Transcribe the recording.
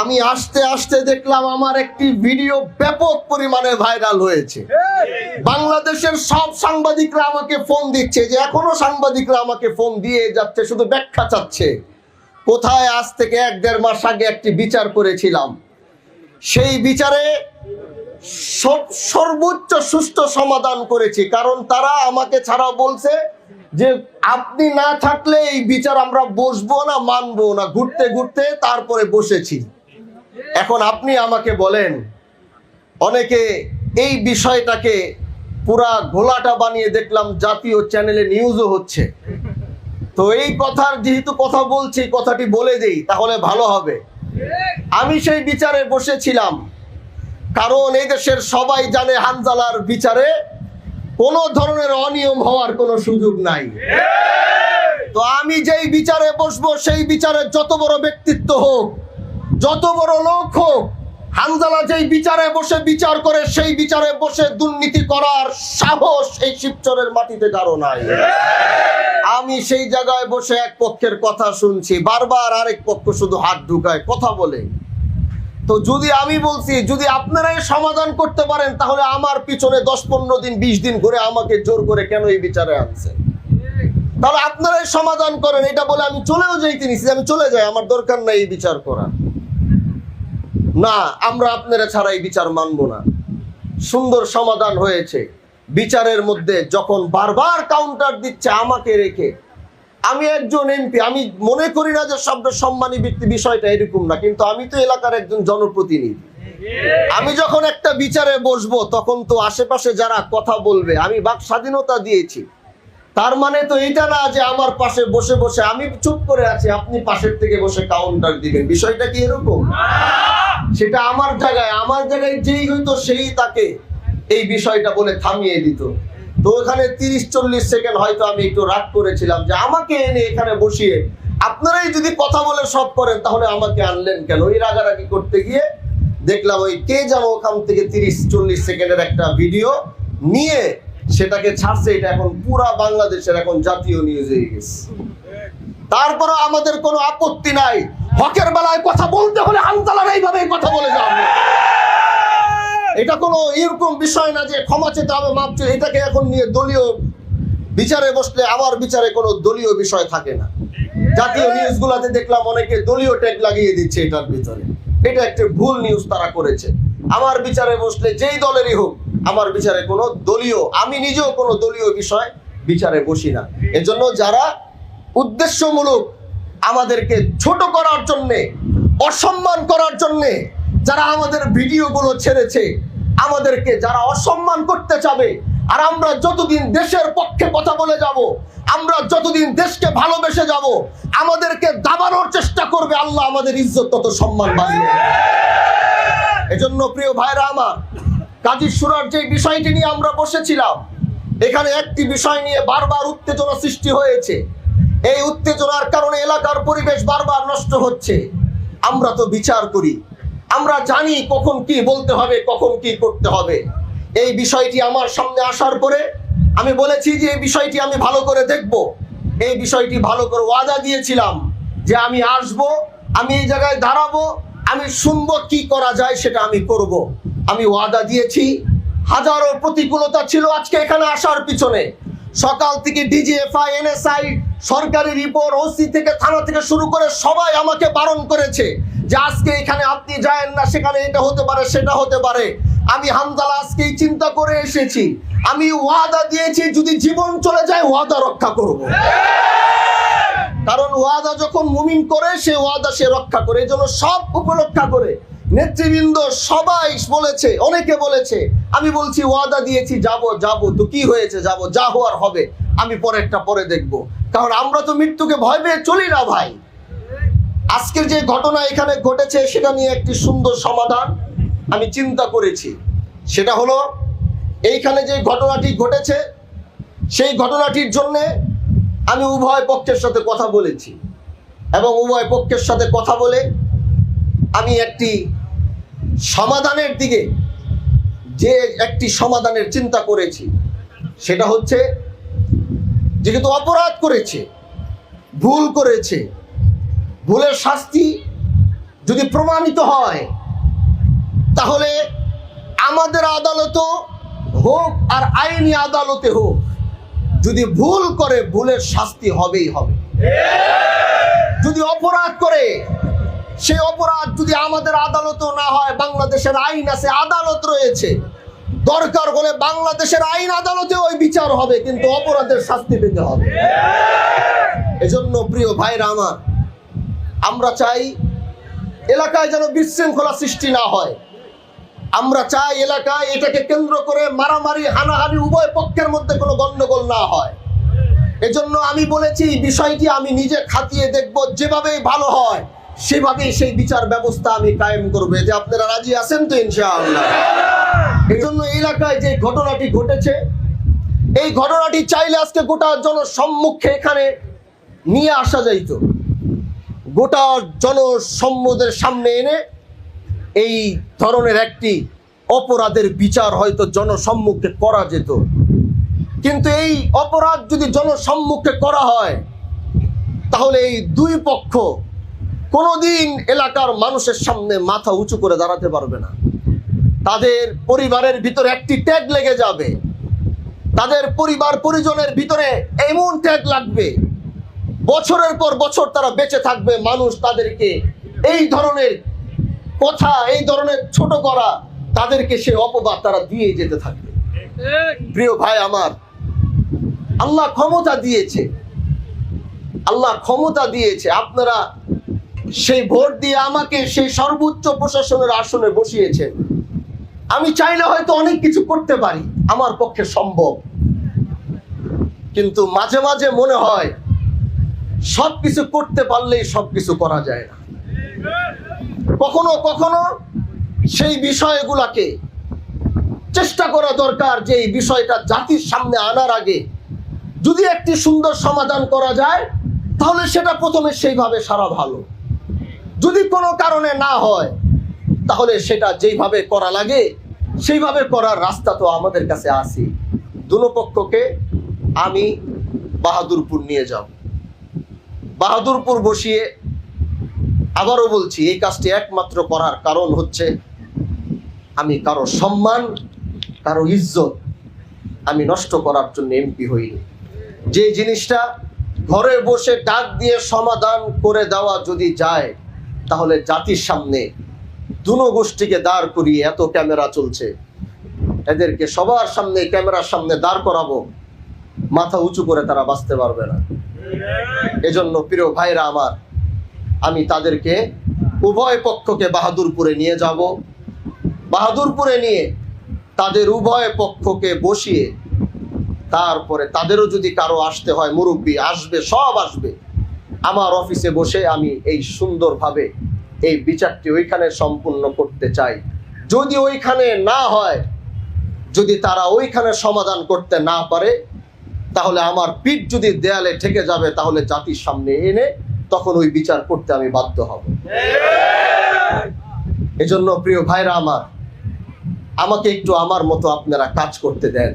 আমি আসতে আসতে দেখলাম আমার একটি ভিডিও ব্যাপক পরিমাণে ভাইরাল হয়েছে। বাংলাদেশের সব সাংবাদিকরা আমাকে ফোন দিচ্ছে, যে এখনো সাংবাদিকরা আমাকে ফোন দিয়ে যাচ্ছে, শুধু ব্যাখ্যা চাচ্ছে কোথায় আজ থেকে 1-1.5 মাস আগে একটি বিচার করেছিলাম, সেই বিচারে সর্বোচ্চ সুষ্ঠু সমাধান করেছি। কারণ তারা আমাকে ছাড়া বলছে যে আপনি না থাকলে এই বিচার আমরা বসবো না, মানবো না। ঘুরতে ঘুরতে তারপরে বসেছি। এখন আপনি আমাকে বলেন, অনেকে এই বিষয়টাকে পুরা ঘোলাটা বানিয়ে দেখলাম জাতীয় চ্যানেলে নিউজও হচ্ছে। তো এই কথার যেহেতু কথা বলছি, কথাটি বলে দেই তাহলে ভালো হবে। আমি সেই বিচারে বসেছিলাম, কারণ এই দেশের সবাই জানে হানজালার বিচারে কোনো ধরনের অনিয়ম হওয়ার কোনো সুযোগ নাই। তো আমি যেই বিচারে বসবো, সেই বিচারে যত বড় ব্যক্তিত্ব হোক, যত বড় লোক হোক, হানজালা যেই বিচারে বসে বিচার করে, সেই বিচারে বসে দুর্নীতি করার সাহস এই শিবচরের মাটিতে কারো নাই। আমি সেই জায়গায় বসে এক পক্ষের কথা শুনছি, বারবার আরেক পক্ষ শুধু হাত ঢুকায় কথা বলে। তো যদি আমি বলছি যদি আপনারাই সমাধান করতে পারেন, তাহলে আমার পিছনে 10-15 দিন 20 দিন ঘুরে আমাকে জোর করে কেন এই বিচারে আনছেন? তাহলে আপনারাই সমাধান করেন। এটা বলে আমি চলেও যাইতে নিছি, আমি চলে যাই, আমার দরকার নাই এই বিচার করা। না, আমরা আপনারা ছাড়া এই বিচার মানব না। সুন্দর সমাধান হয়েছে। বিচারের মধ্যে যখন বারবার কাউন্টার দিচ্ছে আমাকে রেখে, আমি একজন এমপি, আমি মনে করি না যে শব্দ সম্মানী ব্যক্তি, বিষয়টা এরকম না, কিন্তু আমি তো এলাকার একজন জনপ্রতিনিধি। আমি যখন একটা বিচারে বসবো, তখন তো আশেপাশে যারা কথা বলবে, আমি বাক স্বাধীনতা দিয়েছি। তার মানে তো এটা না যে আমার পাশে বসে বসে আমি চুপ করে আছি, আপনি পাশের থেকে বসে কাউন্টার দিবেন। বিষয়টা কি এরকম? সেটা আমার জায়গায় যেই হইতো সেই তাকে এই বিষয়টা বলে থামিয়ে দিত। তো ওখানে 30-40 সেকেন্ড হয়তো আমি একটু রাগ করেছিলাম যে আমাকে এনে এখানে বসিয়ে আপনারাই যদি কথা বলে সব করেন, তাহলে আমাকে আনলেন কেন? এই রাগারাগি করতে গিয়ে দেখলাম ওই কে যেন ওখান থেকে 30-40 সেকেন্ডের একটা ভিডিও নিয়ে সেটাকে ছাড়ছে। এটা এখন পুরা বাংলাদেশের এখন জাতীয় নিউজ হয়ে গেছে। তারপরও আমাদের কোনো আপত্তি নাই। হকের বেলায় কথা বলতে হলে হানজালার এইভাবে কথা বলে যাও। এটা কোনো এরকম বিষয় না যে ক্ষমা চেতে হবে, মাপ চেয়ে। এটাকে এখন নিয়ে দলীয় বিচারে বসলে আমার বিচারে কোনো দলীয় বিষয় থাকে না। জাতীয় নিউজগুলোতে দেখলাম অনেকে দলীয় ট্যাগ লাগিয়ে দিচ্ছে এটার ভিতরে। এটা একটা ভুল নিউজ তারা করেছে। আমার বিচারে বসলে যেই দলেরই হোক, আমার বিচারে কোনো দলীয়, আমি নিজেও কোনো দলীয় বিষয় বিচারে বসি না। এজন্য যারা উদ্দেশ্যমূলক আমাদেরকে ছোট করার জন্যে, অসম্মান করার জন্যে যারা আমাদের ভিডিওগুলো ছেড়েছে, আমাদেরকে যারা অসম্মান করতে চাবে, আর আমরা যতদিন দেশের পক্ষে কথা বলে যাব, আমরা যতদিন দেশকে ভালোবেসে যাব, আমাদেরকে দাবানোর চেষ্টা করবে, আল্লাহ আমাদের ইজ্জত তত সম্মান বাড়িয়ে। এজন্য প্রিয় ভাইরা আমার, কাজী শুরার যে বিষয়টি নিয়ে আমরা বসেছিলাম, এখানে একটি বিষয় নিয়ে বারবার উত্তেজনা সৃষ্টি হয়েছে। এই উত্তেজনার কারণে এলাকার পরিবেশ বারবার নষ্ট হচ্ছে। আমরা তো বিচার করি, আমরা জানি কখন কি বলতে হবে, কখন কি করতে হবে। এই বিষয়টি আমার সামনে আসার পরে আমি বলেছি যে এই বিষয়টি আমি ভালো করে দেখব। এই বিষয়টি ভালো করে ওয়াদা দিয়েছিলাম যে আমি আসব, আমি এই জায়গায় দাঁড়াবো, আমি শুনবো কি করা যায় সেটা আমি করব। আমি ওয়াদা দিয়েছি। হাজারো প্রতিকূলতা ছিল আজকে এখানে আসার পিছনে। সকাল থেকে ডিজিএফআই, এনএসআই, সরকারি রিপোর্ট, ওসি থেকে থানা থেকে শুরু করে সবাই আমাকে বারণ করেছে যে আজকে এখানে আপনি যায়েন না, সেখানে এটা হতে পারে, সেটা হতে পারে। আমি হানজালা আজকেই চিন্তা করে এসেছি। আমি ওয়াদা দিয়েছি, যদি জীবন চলে যায় ওয়াদা রক্ষা করব। কারণ ওয়াদা যখন মুমিন করে, সে ওয়াদা সে রক্ষা করে। এই জন্য সব উপরক্ষা করে নেতৃবৃন্দ সবাই বলেছে, অনেকে বলেছে, আমি বলছি ওয়াদা দিয়েছি, যাব। তো কি হয়েছে? যাব, যা হওয়ার হবে। আমি পরেরটা পরে দেখব। কারণ আমরা তো মৃত্যুকে ভয় পেয়ে চলি না ভাই। আজকের যে ঘটনা এখানে ঘটেছে, সেটা নিয়ে একটি সুন্দর সমাধান আমি চিন্তা করেছি। সেটা হলো, এইখানে যে ঘটনাটি ঘটেছে, সেই ঘটনাটির জন্যে আমি উভয় পক্ষের সাথে কথা বলেছি, এবং উভয় পক্ষের সাথে কথা বলে আমি একটি সমাধানের দিকে, যে একটি সমাধানের চিন্তা করেছি, সেটা হচ্ছে, যেহেতু অপরাধ করেছে, ভুল করেছে, ভুলের শাস্তি যদি প্রমাণিত হয়, তাহলে আমাদের আদালত হোক আর আইনি আদালতে হোক, যদি ভুল করে ভুলের শাস্তি হবেই হবে। যদি অপরাধ করে, সেই অপরাধ যদি আমাদের আদালতও না হয়, বাংলাদেশের আইন আছে, আদালত রয়েছে, দরকার হলে বাংলাদেশের আইন আদালতে ওই বিচার হবে, কিন্তু অপরাধের শাস্তি পেতে হবে। এজন্য প্রিয় ভাইরা আমার, আমরা চাই এলাকায় যেন বিশৃঙ্খলা সৃষ্টি না হয়। আমরা চাই এলাকায় এটাকে কেন্দ্র করে মারামারি, হানাহানি উভয় পক্ষের মধ্যে কোনো গন্ডগোল না হয়। এজন্য আমি বলেছি, বিষয়টি আমি নিজে খাতিয়ে দেখব, যেভাবেই ভালো হয় সেভাবেই সেই বিচার ব্যবস্থা আমি কায়েম করব। যে আপনারা রাজি আছেন তো ইনশাআল্লাহ? এই জন্য এলাকায় যে ঘটনাটি ঘটেছে, এই ঘটনাটি চাইলে আজকে গোটা জনসম্মুখে এখানে নিয়ে আসা যাইত, গোটা জনসম্মুখের সামনে এনে এই ধরনের একটি অপরাধের বিচার হয়তো জনসম্মুখে করা যেত। কিন্তু এই অপরাধ যদি জনসম্মুখে করা হয়, তাহলে এই দুই পক্ষ কোনোদিন এলাকার মানুষের সামনে মাথা উঁচু করে দাঁড়াতে পারবে না। তাদের পরিবারের ভিতরে একটি ট্যাগ লেগে যাবে, তাদের পরিবার পরিজনের ভিতরে এমন ট্যাগ লাগবে, বছরের পর বছর তারা বেঁচে থাকবে, মানুষ তাদেরকে এই ধরনের কথা, এই ধরনের ছোট করা, তাদেরকে সে অপবাদ তারা দিয়ে যেতে থাকবে। প্রিয় ভাই আমার, আল্লাহ ক্ষমতা দিয়েছে, আল্লাহ ক্ষমতা দিয়েছে। আপনারা সেই ভোট দিয়ে আমাকে সেই সর্বোচ্চ প্রশাসনের আসনে বসিয়েছেন। আমি চাইলে হয়তো অনেক কিছু করতে পারি, আমার পক্ষে সম্ভব, কিন্তু মাঝে মাঝে মনে হয় সবকিছু করতে পারলেই সবকিছু করা যায় না। কখনো কখনো সেই বিষয়গুলোকে চেষ্টা করা দরকার, যে এই বিষয়টা জাতির সামনে আনার আগে যদি একটি সুন্দর সমাধান করা যায়, তাহলে সেটা প্রথমে সেইভাবে সারা ভালো। যদি কোনো কারণে না হয়, তাহলে সেটা যেইভাবে করা লাগে সেইভাবে করার রাস্তা তো আমাদের কাছে আছে। দুনো পক্ষকে আমি বাহাদুরপুর নিয়ে যাব, বাহাদুরপুর বসিয়ে, আবারও বলছি, এই কাজটি একমাত্র করার কারণ হচ্ছে আমি কারো সম্মান, কারো ইজ্জত আমি নষ্ট করার জন্য এমপি হইনি। যে জিনিসটা ঘরে বসে ডাক দিয়ে সমাধান করে দেওয়া যদি যায়, তাহলে জাতির সামনে দুনো গোষ্ঠীকে দাঁড় করিয়ে, এত ক্যামেরা চলছে, এদেরকে সবার সামনে ক্যামেরার সামনে দাঁড় করাবো, মাথা উঁচু করে তারা বাঁচতে পারবে না। এজন্য প্রিয় ভাইরা আমার, আমি তাদেরকে উভয় পক্ষকে বাহাদুরপুরে নিয়ে যাব, বাহাদুরপুরে নিয়ে তাদের উভয় পক্ষকে বসিয়ে, তারপরে তাদেরও যদি কারো আসতে হয়, মুরব্বী আসবে, সব আসবে, আমার অফিসে বসে আমি এই সুন্দরভাবে এই বিচারটি ওইখানে সম্পূর্ণ করতে চাই। যদি ওইখানে না হয়, যদি তারা ওইখানে সমাধান করতে না পারে, তাহলে আমার পিঠ যদি দেয়ালে ঠেকে যাবে, তাহলে জাতির সামনে এনে তখন ওই বিচার করতে আমি বাধ্য হব। এজন্য প্রিয় ভাইরা আমার, আমাকে একটু আমার মতো আপনারা কাজ করতে দেন।